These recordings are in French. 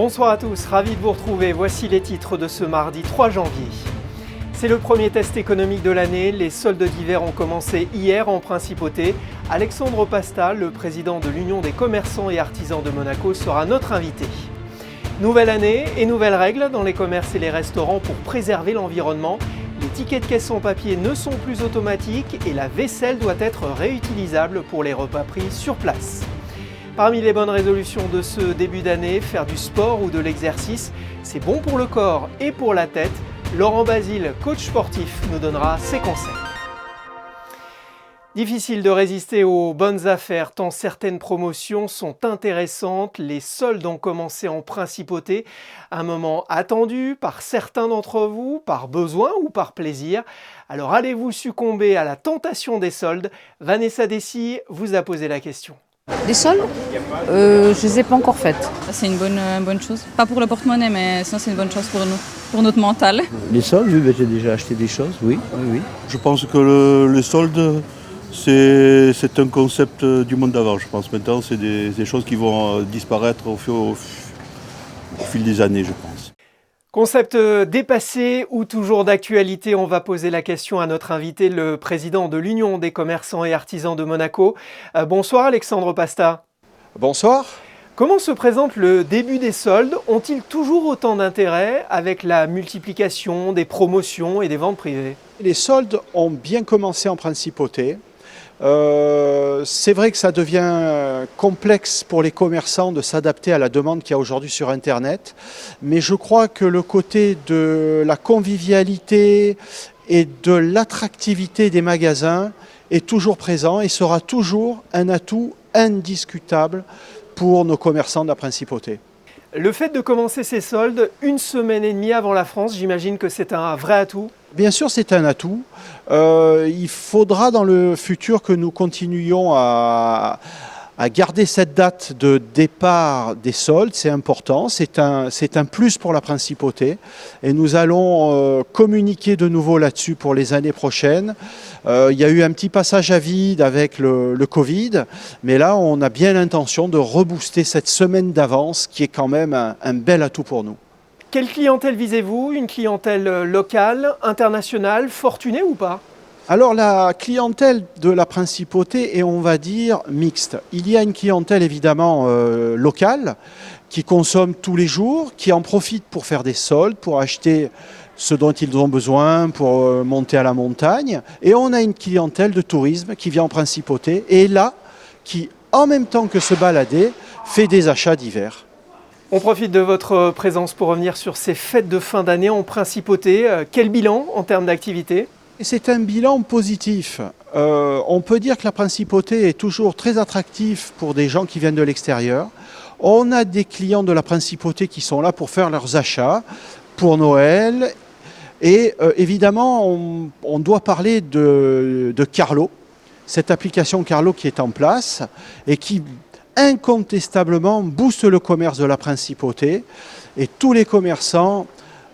Bonsoir à tous, ravi de vous retrouver. Voici les titres de ce mardi 3 janvier. C'est le premier test économique de l'année. Les soldes d'hiver ont commencé hier en Principauté. Alexandre Pasta, le président de l'Union des commerçants et artisans de Monaco, sera notre invité. Nouvelle année et nouvelles règles dans les commerces et les restaurants pour préserver l'environnement. Les tickets de caisse en papier ne sont plus automatiques et la vaisselle doit être réutilisable pour les repas pris sur place. Parmi les bonnes résolutions de ce début d'année, faire du sport ou de l'exercice, c'est bon pour le corps et pour la tête. Laurent Basile, coach sportif, nous donnera ses conseils. Difficile de résister aux bonnes affaires tant certaines promotions sont intéressantes. Les soldes ont commencé en Principauté, un moment attendu par certains d'entre vous, par besoin ou par plaisir. Alors allez-vous succomber à la tentation des soldes? Vanessa Dessy vous a posé la question. Des soldes je ne les ai pas encore faites. C'est une bonne chose. Pas pour le porte-monnaie, mais sinon c'est une bonne chose pour nous, pour notre mental. Les soldes, oui, j'ai déjà acheté des choses, oui. Je pense que le solde, c'est un concept du monde d'avant, je pense. Maintenant, c'est des choses qui vont disparaître au fil des années, je pense. Concept dépassé ou toujours d'actualité? On va poser la question à notre invité, le président de l'Union des commerçants et artisans de Monaco. Bonsoir Alexandre Pasta. Bonsoir. Comment se présente le début des soldes? Ont-ils toujours autant d'intérêt avec la multiplication des promotions et des ventes privées? Les soldes ont bien commencé en Principauté. C'est vrai que ça devient complexe pour les commerçants de s'adapter à la demande qu'il y a aujourd'hui sur Internet, mais je crois que le côté de la convivialité et de l'attractivité des magasins est toujours présent et sera toujours un atout indiscutable pour nos commerçants de la Principauté. Le fait de commencer ces soldes une semaine et demie avant la France, j'imagine que c'est un vrai atout? Bien sûr, c'est un atout. Il faudra dans le futur que nous continuions à garder cette date de départ des soldes. C'est important, c'est un plus pour la Principauté. Et nous allons communiquer de nouveau là-dessus pour les années prochaines. Il y a eu un petit passage à vide avec le Covid, mais là, on a bien l'intention de rebooster cette semaine d'avance qui est quand même un bel atout pour nous. Quelle clientèle visez-vous? Une clientèle locale, internationale, fortunée ou pas? Alors la clientèle de la Principauté est, on va dire, mixte. Il y a une clientèle évidemment locale qui consomme tous les jours, qui en profite pour faire des soldes, pour acheter ce dont ils ont besoin pour monter à la montagne. Et on a une clientèle de tourisme qui vient en Principauté et là, qui en même temps que se balader, fait des achats d'hiver. On profite de votre présence pour revenir sur ces fêtes de fin d'année en Principauté. Quel bilan en termes d'activité? C'est un bilan positif. On peut dire que la Principauté est toujours très attractive pour des gens qui viennent de l'extérieur. On a des clients de la Principauté qui sont là pour faire leurs achats pour Noël. Et évidemment, on doit parler de Carlo, cette application Carlo qui est en place et qui incontestablement booste le commerce de la Principauté. Et tous les commerçants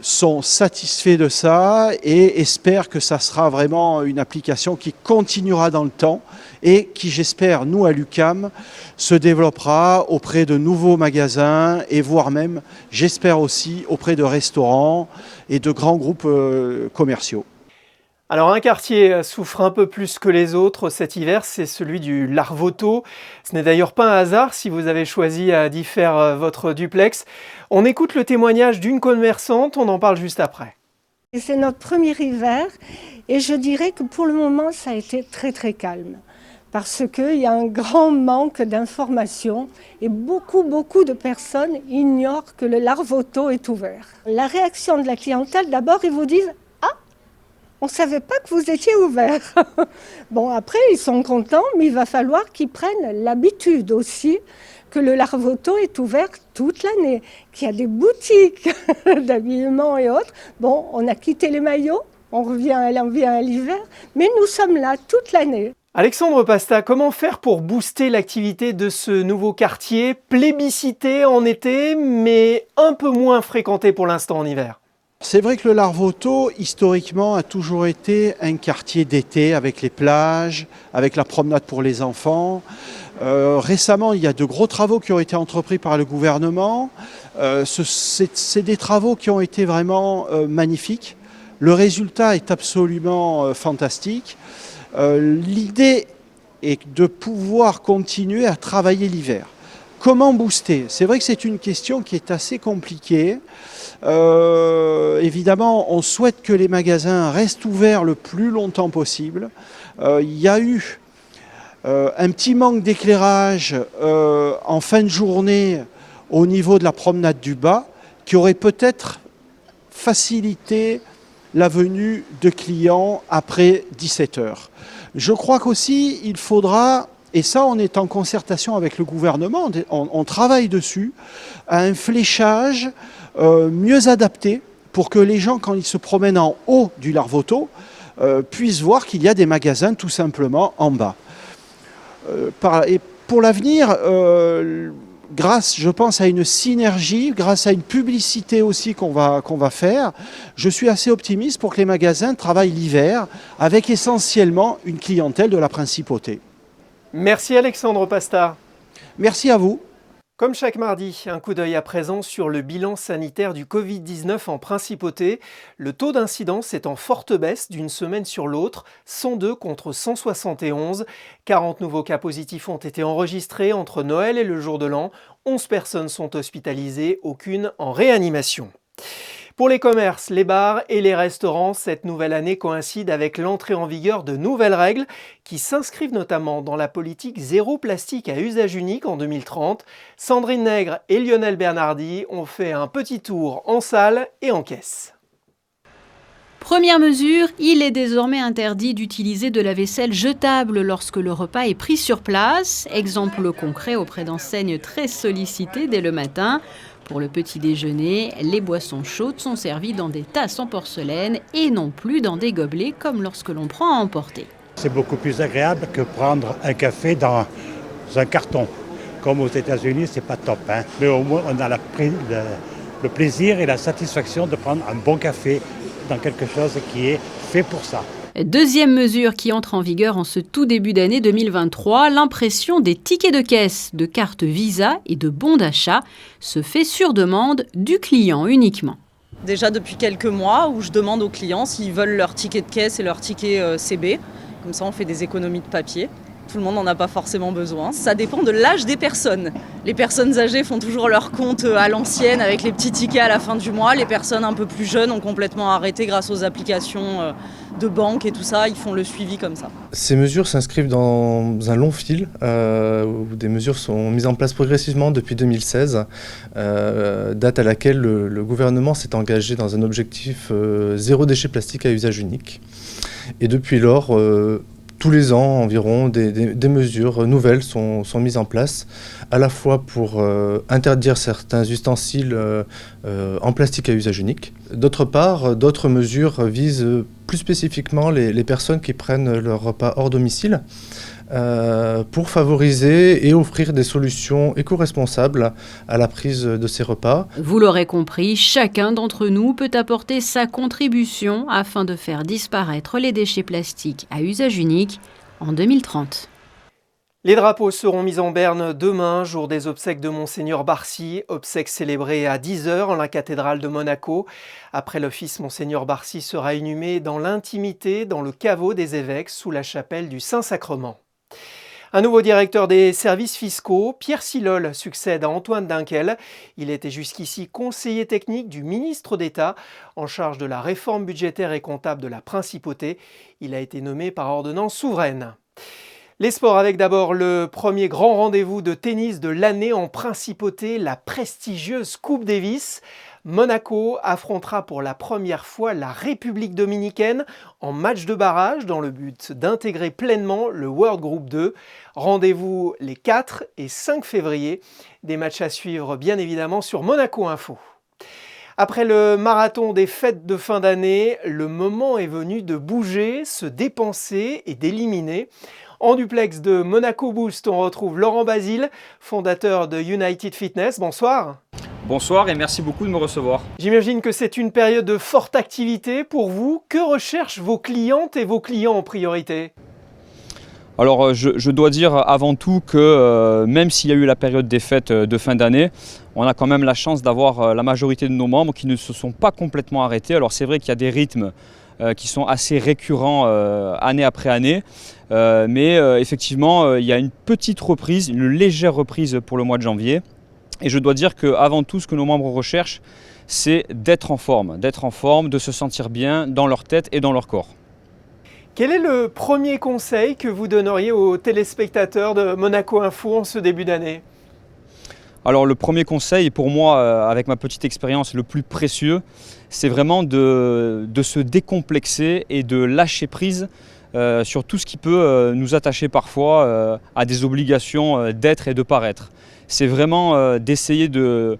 sont satisfaits de ça et espèrent que ça sera vraiment une application qui continuera dans le temps et qui, j'espère, nous à l'UQAM, se développera auprès de nouveaux magasins et voire même, j'espère aussi, auprès de restaurants et de grands groupes commerciaux. Alors un quartier souffre un peu plus que les autres cet hiver, c'est celui du Larvoto. Ce n'est d'ailleurs pas un hasard si vous avez choisi d'y faire votre duplex. On écoute le témoignage d'une commerçante, on en parle juste après. C'est notre premier hiver et je dirais que pour le moment ça a été très très calme. Parce qu'il y a un grand manque d'informations et beaucoup de personnes ignorent que le Larvoto est ouvert. La réaction de la clientèle, d'abord ils vous disent on ne savait pas que vous étiez ouvert. Bon, après, ils sont contents, mais il va falloir qu'ils prennent l'habitude aussi que le Larvoto est ouvert toute l'année, qu'il y a des boutiques d'habillement et autres. Bon, on a quitté les maillots, on revient à l'hiver, mais nous sommes là toute l'année. Alexandre Pasta, comment faire pour booster l'activité de ce nouveau quartier, plébiscité en été, mais un peu moins fréquenté pour l'instant en hiver? C'est vrai que le Larvoto, historiquement, a toujours été un quartier d'été avec les plages, avec la promenade pour les enfants. Récemment, il y a de gros travaux qui ont été entrepris par le gouvernement. C'est des travaux qui ont été vraiment magnifiques. Le résultat est absolument fantastique. L'idée est de pouvoir continuer à travailler l'hiver. Comment booster? C'est vrai que c'est une question qui est assez compliquée. Évidemment, on souhaite que les magasins restent ouverts le plus longtemps possible. Il y a eu un petit manque d'éclairage en fin de journée au niveau de la promenade du Bas qui aurait peut-être facilité la venue de clients après 17h. Je crois qu'aussi il faudra, et ça on est en concertation avec le gouvernement, on travaille dessus, à un fléchage mieux adapté pour que les gens, quand ils se promènent en haut du Larvoto, puissent voir qu'il y a des magasins tout simplement en bas. Et pour l'avenir, grâce, je pense, à une synergie, grâce à une publicité aussi qu'on va faire, je suis assez optimiste pour que les magasins travaillent l'hiver avec essentiellement une clientèle de la principauté. Merci Alexandre Pasta. Merci à vous. Comme chaque mardi, un coup d'œil à présent sur le bilan sanitaire du Covid-19 en principauté. Le taux d'incidence est en forte baisse d'une semaine sur l'autre, 102 contre 171. 40 nouveaux cas positifs ont été enregistrés entre Noël et le jour de l'an. 11 personnes sont hospitalisées, aucune en réanimation. Pour les commerces, les bars et les restaurants, cette nouvelle année coïncide avec l'entrée en vigueur de nouvelles règles qui s'inscrivent notamment dans la politique zéro plastique à usage unique en 2030. Sandrine Nègre et Lionel Bernardi ont fait un petit tour en salle et en caisse. Première mesure, il est désormais interdit d'utiliser de la vaisselle jetable lorsque le repas est pris sur place. Exemple concret auprès d'enseignes très sollicitées dès le matin. Pour le petit déjeuner, les boissons chaudes sont servies dans des tasses en porcelaine et non plus dans des gobelets comme lorsque l'on prend à emporter. C'est beaucoup plus agréable que prendre un café dans un carton. Comme aux États-Unis, c'est pas top, hein. Mais au moins, on a le plaisir et la satisfaction de prendre un bon café dans quelque chose qui est fait pour ça. Deuxième mesure qui entre en vigueur en ce tout début d'année 2023, l'impression des tickets de caisse, de cartes Visa et de bons d'achat se fait sur demande du client uniquement. Déjà depuis quelques mois où je demande aux clients s'ils veulent leur ticket de caisse et leur ticket CB. Comme ça on fait des économies de papier. Tout le monde n'en a pas forcément besoin. Ça dépend de l'âge des personnes. Les personnes âgées font toujours leur compte à l'ancienne avec les petits tickets à la fin du mois. Les personnes un peu plus jeunes ont complètement arrêté grâce aux applications de banque et tout ça. Ils font le suivi comme ça. Ces mesures s'inscrivent dans un long fil où des mesures sont mises en place progressivement depuis 2016, date à laquelle le gouvernement s'est engagé dans un objectif zéro déchet plastique à usage unique. Et depuis lors, tous les ans environ, des mesures nouvelles sont mises en place, à la fois pour interdire certains ustensiles en plastique à usage unique. D'autre part, d'autres mesures visent plus spécifiquement les personnes qui prennent leur repas hors domicile pour favoriser et offrir des solutions éco-responsables à la prise de ces repas. Vous l'aurez compris, chacun d'entre nous peut apporter sa contribution afin de faire disparaître les déchets plastiques à usage unique en 2030. Les drapeaux seront mis en berne demain, jour des obsèques de Monseigneur Barcy, obsèques célébrées à 10h en la cathédrale de Monaco. Après l'office, Monseigneur Barcy sera inhumé dans l'intimité, dans le caveau des évêques, sous la chapelle du Saint-Sacrement. Un nouveau directeur des services fiscaux, Pierre Silol, succède à Antoine Dinkel. Il était jusqu'ici conseiller technique du ministre d'État en charge de la réforme budgétaire et comptable de la Principauté. Il a été nommé par ordonnance souveraine. Les sports avec d'abord le premier grand rendez-vous de tennis de l'année en Principauté, la prestigieuse Coupe Davis. Monaco affrontera pour la première fois la République dominicaine en match de barrage dans le but d'intégrer pleinement le World Group 2. Rendez-vous les 4 et 5 février. Des matchs à suivre bien évidemment sur Monaco Info. Après le marathon des fêtes de fin d'année, le moment est venu de bouger, se dépenser et d'éliminer. En duplex de Monaco Boost, on retrouve Laurent Basile, fondateur de United Fitness. Bonsoir. Bonsoir et merci beaucoup de me recevoir. J'imagine que c'est une période de forte activité pour vous. Que recherchent vos clientes et vos clients en priorité ? Alors je dois dire avant tout que même s'il y a eu la période des fêtes de fin d'année, on a quand même la chance d'avoir la majorité de nos membres qui ne se sont pas complètement arrêtés. Alors c'est vrai qu'il y a des rythmes qui sont assez récurrents année après année, mais effectivement il y a une petite reprise, une légère reprise pour le mois de janvier. Et je dois dire qu'avant tout, ce que nos membres recherchent, c'est d'être en forme, de se sentir bien dans leur tête et dans leur corps. Quel est le premier conseil que vous donneriez aux téléspectateurs de Monaco Info en ce début d'année? Alors le premier conseil, pour moi, avec ma petite expérience, le plus précieux, c'est vraiment de se décomplexer et de lâcher prise sur tout ce qui peut nous attacher parfois à des obligations d'être et de paraître. C'est vraiment d'essayer de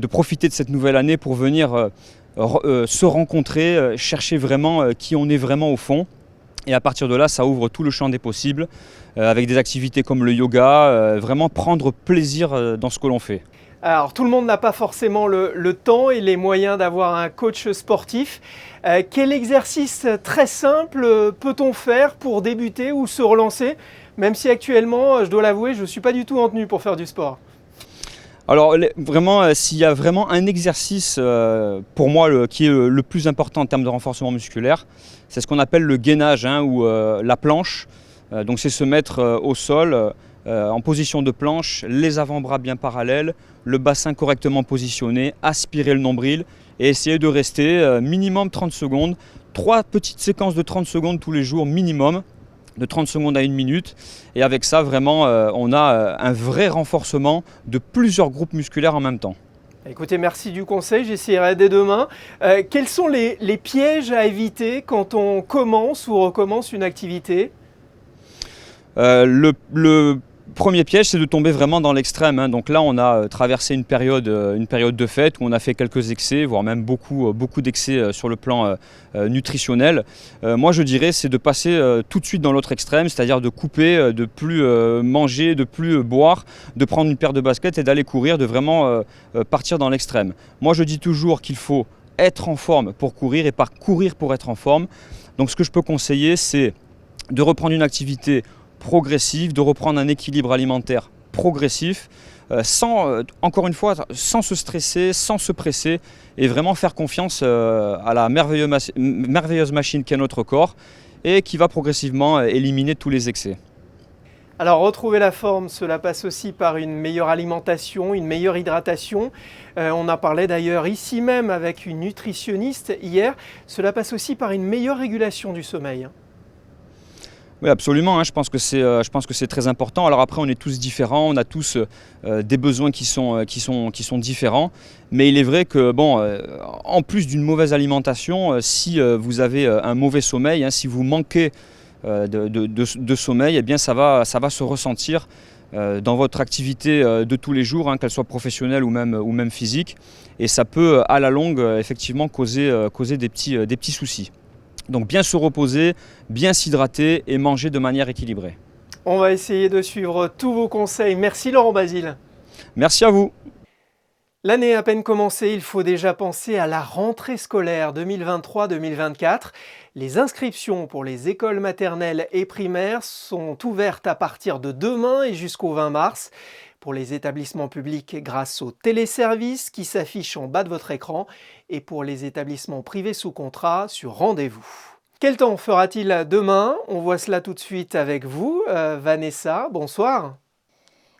profiter de cette nouvelle année pour venir se rencontrer, chercher vraiment qui on est vraiment au fond. Et à partir de là, ça ouvre tout le champ des possibles, avec des activités comme le yoga, vraiment prendre plaisir dans ce que l'on fait. Alors tout le monde n'a pas forcément le temps et les moyens d'avoir un coach sportif. Quel exercice très simple peut-on faire pour débuter ou se relancer? Même si actuellement, je dois l'avouer, je ne suis pas du tout en tenue pour faire du sport. Alors vraiment, s'il y a vraiment un exercice pour moi qui est le plus important en termes de renforcement musculaire, c'est ce qu'on appelle le gainage ou la planche. Donc c'est se mettre au sol en position de planche, les avant-bras bien parallèles, le bassin correctement positionné, aspirer le nombril et essayer de rester minimum 30 secondes. 3 petites séquences de 30 secondes tous les jours minimum, de 30 secondes à 1 minute. Et avec ça, vraiment, on a un vrai renforcement de plusieurs groupes musculaires en même temps. Écoutez, merci du conseil, j'essaierai dès demain. Quels sont les pièges à éviter quand on commence ou recommence une activité? Le premier piège, c'est de tomber vraiment dans l'extrême. Donc là, on a traversé une période de fête où on a fait quelques excès, voire même beaucoup d'excès sur le plan nutritionnel. Moi, je dirais, c'est de passer tout de suite dans l'autre extrême, c'est-à-dire de couper, de plus manger, de plus boire, de prendre une paire de baskets et d'aller courir, de vraiment partir dans l'extrême. Moi, je dis toujours qu'il faut être en forme pour courir et pas courir pour être en forme. Donc ce que je peux conseiller, c'est de reprendre une activité progressive, de reprendre un équilibre alimentaire progressif, encore une fois, sans se stresser, sans se presser et vraiment faire confiance à la merveilleuse machine qu'est notre corps et qui va progressivement éliminer tous les excès. Alors retrouver la forme, cela passe aussi par une meilleure alimentation, une meilleure hydratation. On a parlé d'ailleurs ici même avec une nutritionniste hier. Cela passe aussi par une meilleure régulation du sommeil. Oui, absolument, je pense que c'est très important. Alors après, on est tous différents, on a tous des besoins qui sont différents. Mais il est vrai que, en plus d'une mauvaise alimentation, si vous avez un mauvais sommeil, si vous manquez de sommeil, eh bien ça va se ressentir dans votre activité de tous les jours, qu'elle soit professionnelle ou même physique. Et ça peut, à la longue, effectivement causer des petits soucis. Donc bien se reposer, bien s'hydrater et manger de manière équilibrée. On va essayer de suivre tous vos conseils. Merci Laurent Basile. Merci à vous. L'année à peine commencée, il faut déjà penser à la rentrée scolaire 2023-2024. Les inscriptions pour les écoles maternelles et primaires sont ouvertes à partir de demain et jusqu'au 20 mars. Pour les établissements publics grâce au téléservice qui s'affiche en bas de votre écran et pour les établissements privés sous contrat sur rendez-vous. Quel temps fera-t-il demain? On voit cela tout de suite avec vous. Vanessa, bonsoir.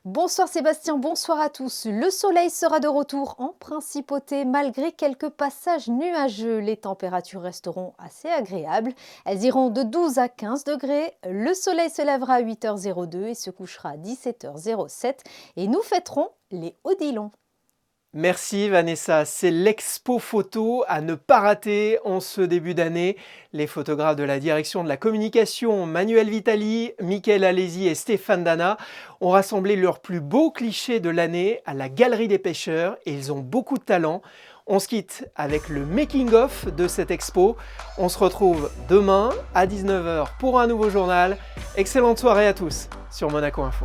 Bonsoir Sébastien, bonsoir à tous. Le soleil sera de retour en principauté malgré quelques passages nuageux. Les températures resteront assez agréables. Elles iront de 12 à 15 degrés. Le soleil se lèvera à 8h02 et se couchera à 17h07. Et nous fêterons les Odilons. Merci Vanessa, c'est l'expo photo à ne pas rater en ce début d'année. Les photographes de la direction de la communication, Manuel Vitali, Mickaël Alési et Stéphane Dana, ont rassemblé leurs plus beaux clichés de l'année à la Galerie des Pêcheurs et ils ont beaucoup de talent. On se quitte avec le making-of de cette expo. On se retrouve demain à 19h pour un nouveau journal. Excellente soirée à tous sur Monaco Info.